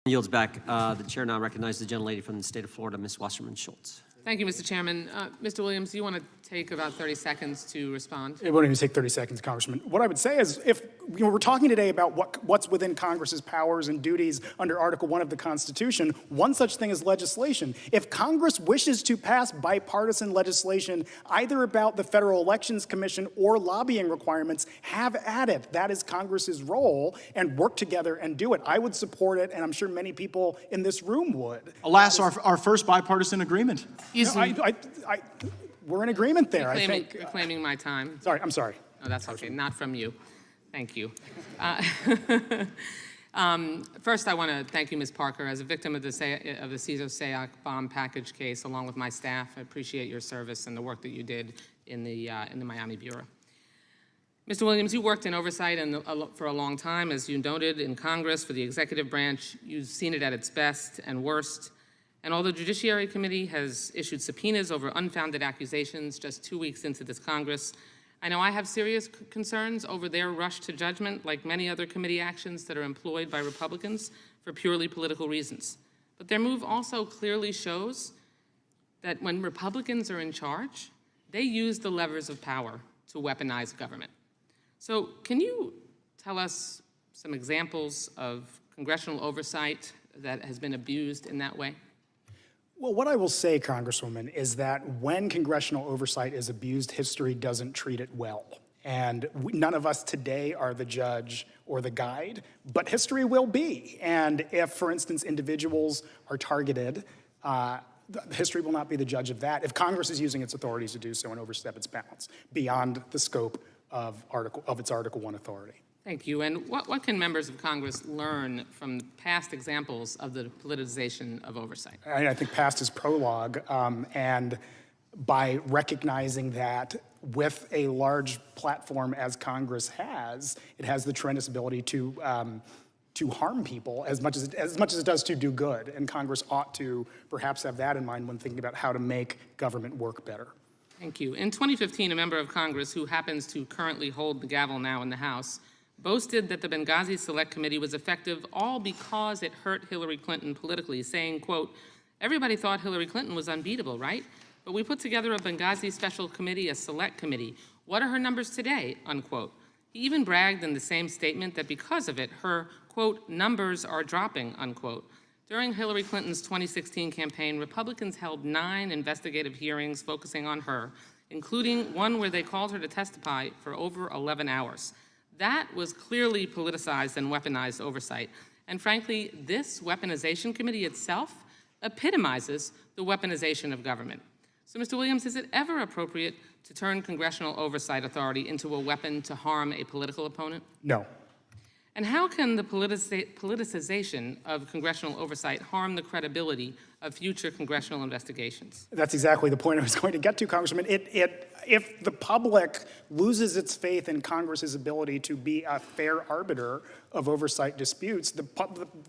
Yields back. The chair now recognizes the gentlelady from the state of Florida, Ms. Wasserman Schultz. Thank you, Mr. Chairman. Mr. Williams, do you want to take about 30 seconds to respond? It won't even take 30 seconds, Congressman. What I would say is, if we're talking today about what's within Congress's powers and duties under Article 1 of the Constitution, one such thing is legislation. If Congress wishes to pass bipartisan legislation, either about the Federal Elections Commission or lobbying requirements, have at it. That is Congress's role, and work together and do it. I would support it, and I'm sure many people in this room would. Alas, our first bipartisan agreement. We're in agreement there, I think. Reclaiming my time. Sorry, I'm sorry. No, that's okay. Not from you. Thank you. First, I want to thank you, Ms. Parker. As a victim of the Caesar Sayoc bomb package case, along with my staff, I appreciate your service and the work that you did in the Miami Bureau. Mr. Williams, you worked in oversight for a long time, as you noted, in Congress for the executive branch. You've seen it at its best and worst. And although the Judiciary Committee has issued subpoenas over unfounded accusations just 2 weeks into this Congress, I know I have serious concerns over their rush to judgment, like many other committee actions that are employed by Republicans for purely political reasons. But their move also clearly shows that when Republicans are in charge, they use the levers of power to weaponize government. So can you tell us some examples of congressional oversight that has been abused in that way? Well, what I will say, Congresswoman, is that when congressional oversight is abused, history doesn't treat it well. And none of us today are the judge or the guide, but history will be. And if, for instance, individuals are targeted, history will not be the judge of that if Congress is using its authorities to do so and overstep its bounds beyond the scope of its Article 1 authority. Thank you. And what can members of Congress learn from past examples of the politicization of oversight? I think past is prologue, and by recognizing that with a large platform as Congress has, it has the tremendous ability to harm people as much as it does to do good. And Congress ought to perhaps have that in mind when thinking about how to make government work better. Thank you. In 2015, a member of Congress who happens to currently hold the gavel now in the House boasted that the Benghazi Select Committee was effective all because it hurt Hillary Clinton politically, saying, quote, "Everybody thought Hillary Clinton was unbeatable, right? But we put together a Benghazi Special Committee, a select committee. What are her numbers today?" Unquote. He even bragged in the same statement that because of it, her, quote, "numbers are dropping," unquote. During Hillary Clinton's 2016 campaign, Republicans held 9 investigative hearings focusing on her, including one where they called her to testify for over 11 hours. That was clearly politicized and weaponized oversight. And frankly, this weaponization committee itself epitomizes the weaponization of government. So, Mr. Williams, is it ever appropriate to turn congressional oversight authority into a weapon to harm a political opponent? No. And how can the politicization of congressional oversight harm the credibility of future congressional investigations? That's exactly the point I was going to get to, Congressman. If the public loses its faith in Congress's ability to be a fair arbiter of oversight disputes,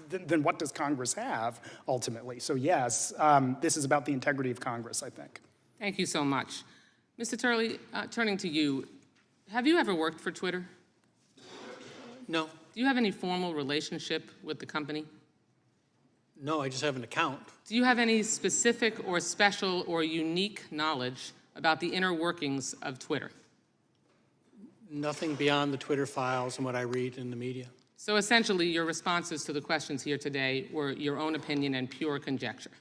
then what does Congress have ultimately? So yes, this is about the integrity of Congress, I think. Thank you so much. Mr. Turley, turning to you, have you ever worked for Twitter? No. Do you have any formal relationship with the company? No, I just have an account. Do you have any specific or special or unique knowledge about the inner workings of Twitter? Nothing beyond the Twitter files and what I read in the media. So essentially, your responses to the questions here today were your own opinion and pure conjecture.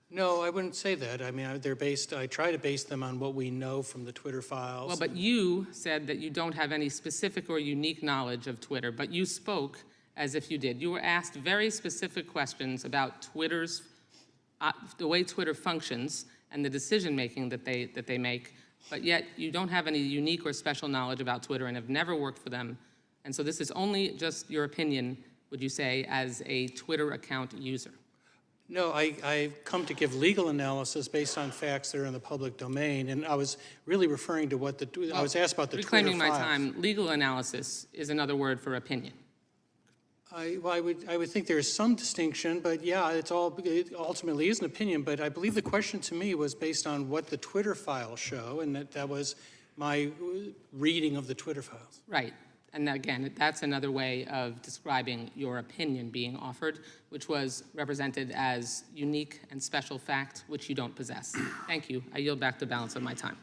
No, I wouldn't say that. I mean, I try to base them on what we know from the Twitter files. Well, but you said that you don't have any specific or unique knowledge of Twitter, but you spoke as if you did. You were asked very specific questions about Twitter's, the way Twitter functions and the decision-making that they make, but yet you don't have any unique or special knowledge about Twitter and have never worked for them. And so this is only just your opinion, would you say, as a Twitter account user? No, I've come to give legal analysis based on facts that are in the public domain, and I was really referring to what I was asked about the Twitter files. Reclaiming my time, legal analysis is another word for opinion. I would think there is some distinction, but yeah, it ultimately is an opinion, but I believe the question to me was based on what the Twitter files show, and that was my reading of the Twitter files. Right. And again, that's another way of describing your opinion being offered, which was represented as unique and special fact, which you don't possess. Thank you. I yield back the balance of my time.